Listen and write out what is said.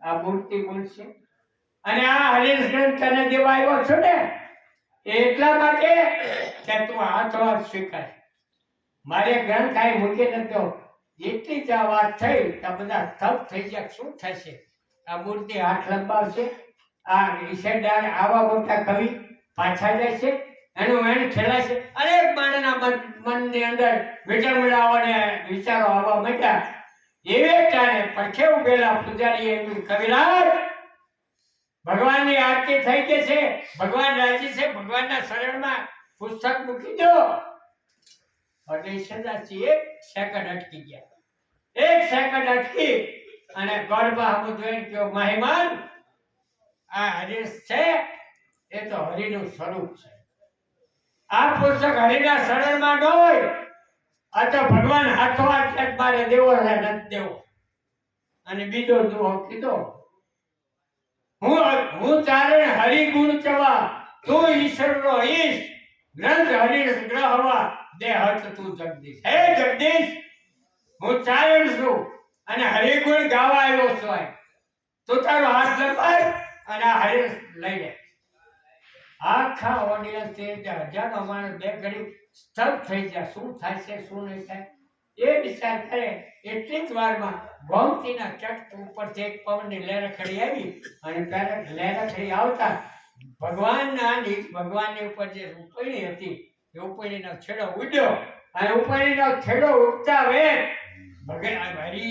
આ મૂર્તિ બોલશે અને આ હરીશ ગ્રંથ તને દેવા આવ્યો છું ને એટલા માટે કે તું હાથો સ્વીકાર મારે ગ્રંથ આ મૂકી નતો એટલી જ આ વાત થઈ તો બધા સ્તબ્ધ થઈ ગયા શું થશે આ મૂર્તિ હાથ લંબાવશે આ ઈશેદાર આવા મોટા કવિ પાછા જાય છે એનું વેણ ખેલાશે અનેક માણસના મનની અંદર વિચારમણાઓને વિચારો આવવા માંડ્યા એવે ટાણે પડખે ઉભેલા પૂજારીએ કવિરાજ ભગવાનની આરતી થઈ ગઈ છે ભગવાન રાજી છે ભગવાનના શરણમાં પુસ્તક મૂકી દો એટલે ઈશેદારજી 1 સેકન્ડ અટકી ગયા 1 સેકન્ડ અટકી અને ગળબા હમ જોઈને કહ્યો મહેમાન આ હરીશ છે એ તો હરિનું સ્વરૂપ છે આ પુસ્તક હરિના શરણમાં ન હોય આ તો ભગવાન હાથો હાથ મારે દેવો છે નથી દેવો અને બીજો દુહો કીધો હું ચારણ હરિ ગુણ ચવા તું ઈશ્વરનો ઈશ ગ્રંથ હરીશ ગ્રહવા દે હત તું જગદીશ હે જગદીશ હું ચારણ છું અને હરિ ગુણ ગાવા આવ્યો છું તું તારો હાથ લંબાય અને આ હરીશ લઈ લે આખા ઓડિયન્સ હજારો માણસ બે ઘડી સ્તબ્ધ થઈ ગયા શું થાય છે શું નહીં થાય એ વિચાર કરે એટલી જ વારમાં ગોમતીના ચટ ઉપરથી એક પવનની લહેરખડી આવી અને લહેરખડી આવતા ભગવાનની ઉપર જે ઉપડી હતી એ ઉપડીનો છેડો ઉડ્યો અને ઉપડીનો છેડો ઉડતા વેગ ભગવાન હરી